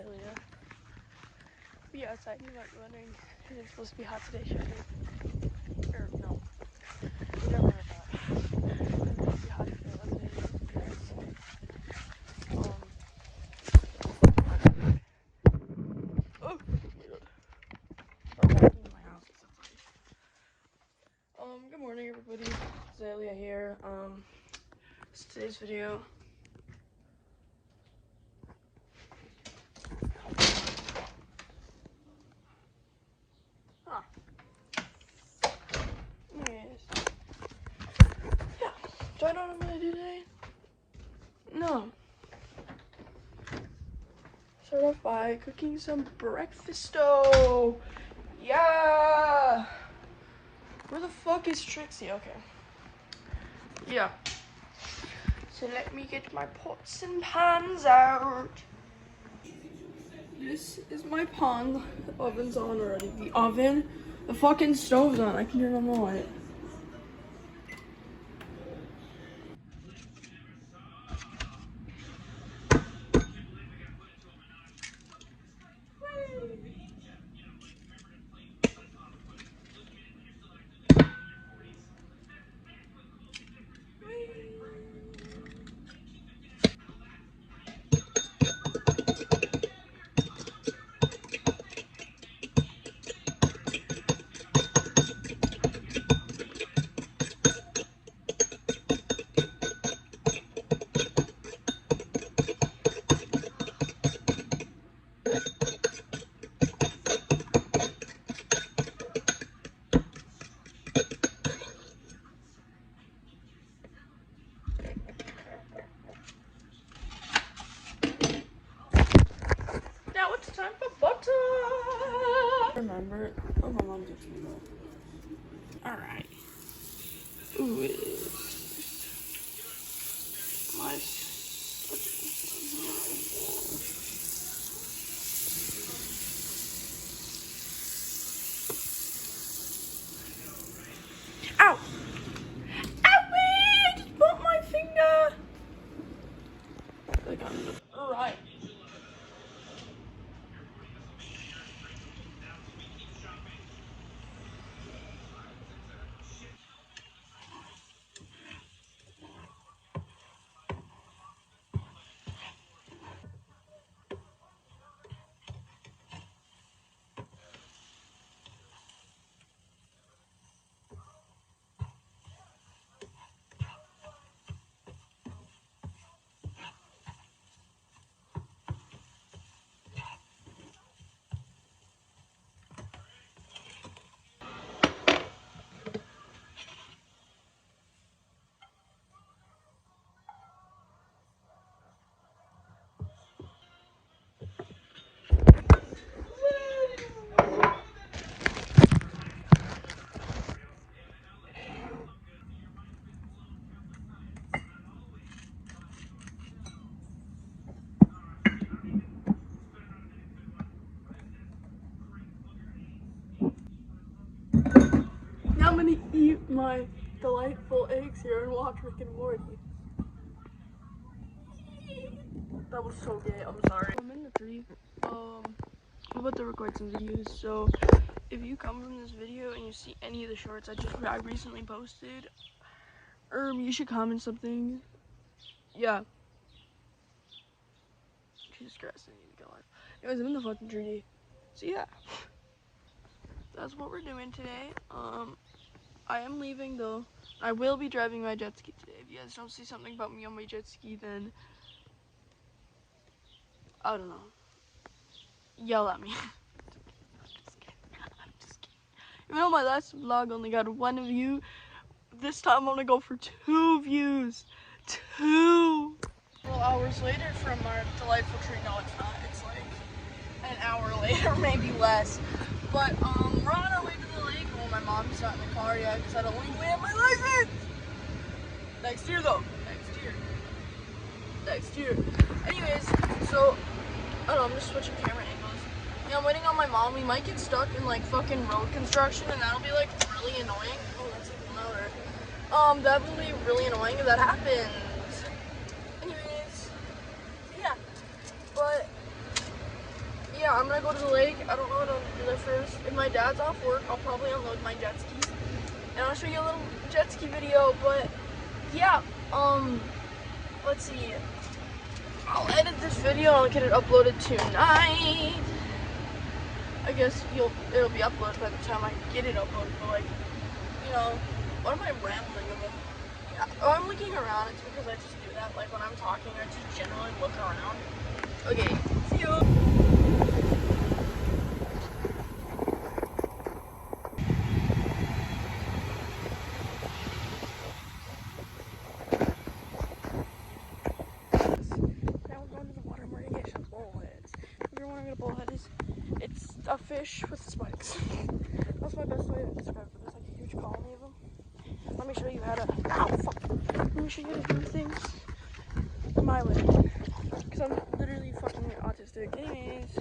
Azalea. Be outside and not running. It's supposed to be hot today, should it? Or no. You never heard that. It's supposed to be hot today, that's it. Oh my god. I'm walking in my house, it's outside. Good morning everybody. Azalea here. It's today's video. Yes. Yeah. Do I know what I'm gonna do today? No. Start off by cooking some breakfasto. Yeah. Where the fuck is Trixie? Okay. Yeah. So let me get my pots and pans out. This is my pan. The oven's on already. The fucking stove's on. I can turn on the light. Now it's time for butter. Remember? Oh, my mom just me that. All right. Ooh, it is nice. Ow! Owie! I just bumped my finger. Right. Now I'm gonna eat my delightful eggs here and watch Rick and Morty. That was so gay, I'm sorry. I'm in the tree. I'm about to record some videos, so if you come from this video and you see any of the shorts I recently posted, you should comment something. Yeah. Jesus Christ, I need to go live. Anyways, I'm in the fucking tree. So yeah. That's what we're doing today. I am leaving though. I will be driving my jet ski today. If you guys don't see something about me on my jet ski, then I don't know. Yell at me. I'm just kidding. I'm just kidding. Even though my last vlog only got 1 view, this time I'm gonna go for 2 views. 2! Several hours later from our delightful tree. No, it's not. It's like an hour later, maybe less. But we're on our way to the lake. Well, my mom's not in the car yet because I don't legally have my license. Next year though. Next year. Anyways, so I don't know, I'm just switching camera angles. Yeah, I'm waiting on my mom. We might get stuck in like fucking road construction and that'll be like really annoying. Oh, that's even louder. That will be really annoying if that happens. Anyways, yeah. But yeah, I'm gonna go to the lake. I don't know what I'm gonna do there first. If my dad's off work, I'll probably unload my jet skis. And I'll show you a little jet ski video, but yeah, let's see. I'll edit this video, I'll get it uploaded tonight. I guess it'll be uploaded by the time I get it uploaded, but like, you know, what am I rambling about? Yeah, I'm looking around, it's because I just do that, like when I'm talking, I just generally look around. Okay, see you. It's a fish with spikes. That's my best way to describe it. There's like a huge colony of them. Let me show you how to. Ow, fuck! Let me show you how to do things my way. Because I'm literally fucking autistic. Anyways,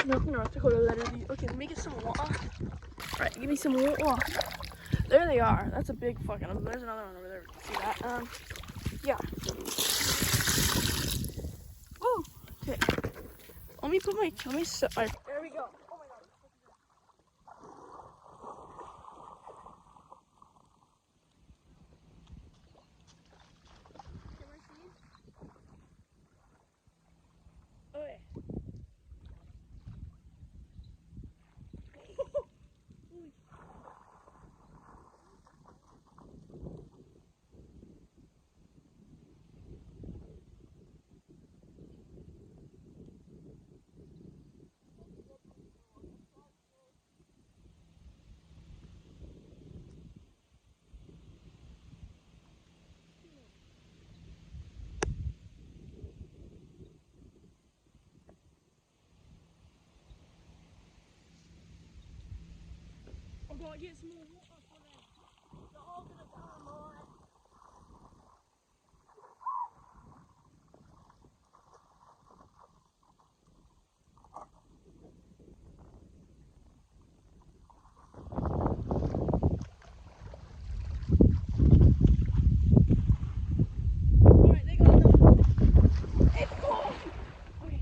North Dakota, literally. Okay, let me get some water. Alright, give me some water. There they are. That's a big fucking. There's another one over there. See that? Yeah. Woo! Okay. Let me put my. There we go. Oh my god. Can I see? Oh yeah. I'm gonna get some more water for them. They're all gonna die, boy. Alright, they got enough. It's full! Okay.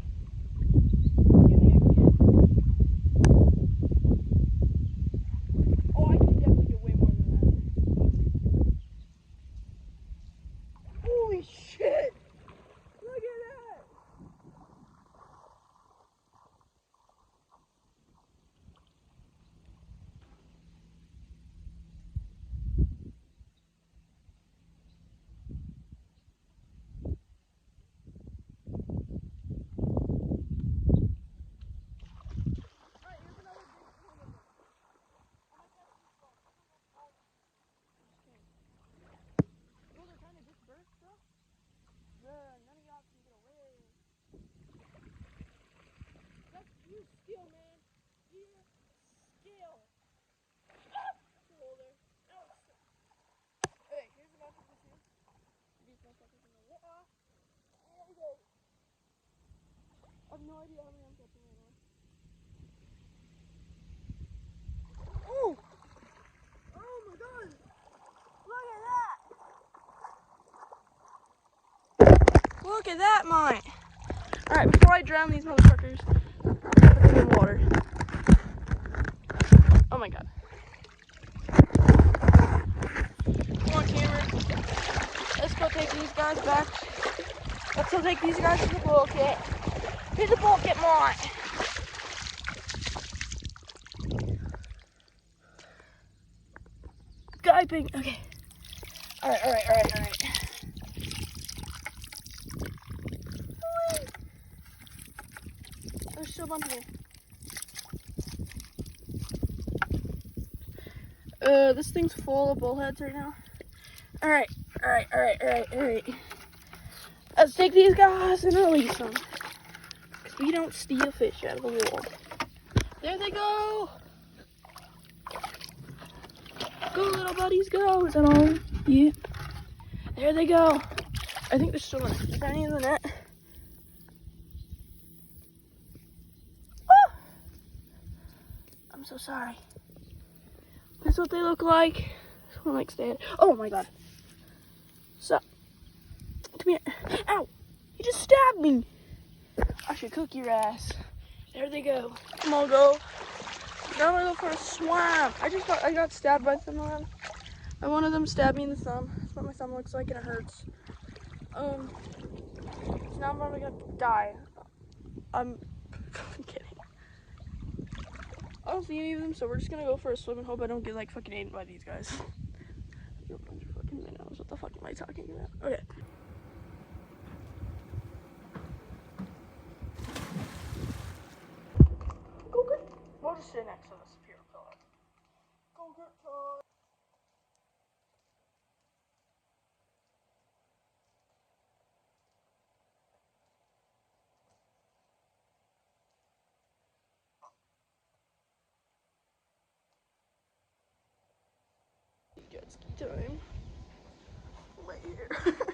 Oh, I can definitely get way more than that. Holy shit! Look at that! Alright, here's another big one of them. I'm gonna catch these ones. Oh, they're kind of dispersed, though. None of y'all can get away. That's you skill, man. You skill. Shoulder. Oh, okay, here's a bunch of them too. These motherfuckers in the water. There we go. I have no idea how many I'm catching right now. Oh! Oh my god! Look at that! Look at that, mine! Alright, before I drown these motherfuckers, I'm gonna put them in water. Oh my god. Come on, camera. Let's go take these guys back. Let's go take these guys to the bulkhead. Here's the bulkhead, mine. Skyping. Okay. Alright. There's still a bunch of them. This thing's full of bullheads right now. Alright. Let's take these guys and release them. Because we don't steal fish out of the water. There they go! Go, little buddies, go! Is that all? Yeah. There they go. I think they're still in any in the net. Oh! I'm so sorry. That's what they look like. Someone likes dead. Oh my god. Sup? Come here. Ow! You just stabbed me! I should cook your ass. There they go. I'm gonna go. Now I'm gonna go for a swam. I got stabbed by someone. And one of them stabbed me in the thumb. That's what my thumb looks like and it hurts. So now I'm probably gonna die. I'm kidding. I don't see any of them, so we're just gonna go for a swim and hope I don't get like fucking eaten by these guys. You're a bunch of fucking minnows. What the fuck am I talking about? Okay. Go get. We'll just sit next to the superior pillar. Go get time. JetSki time. Right here.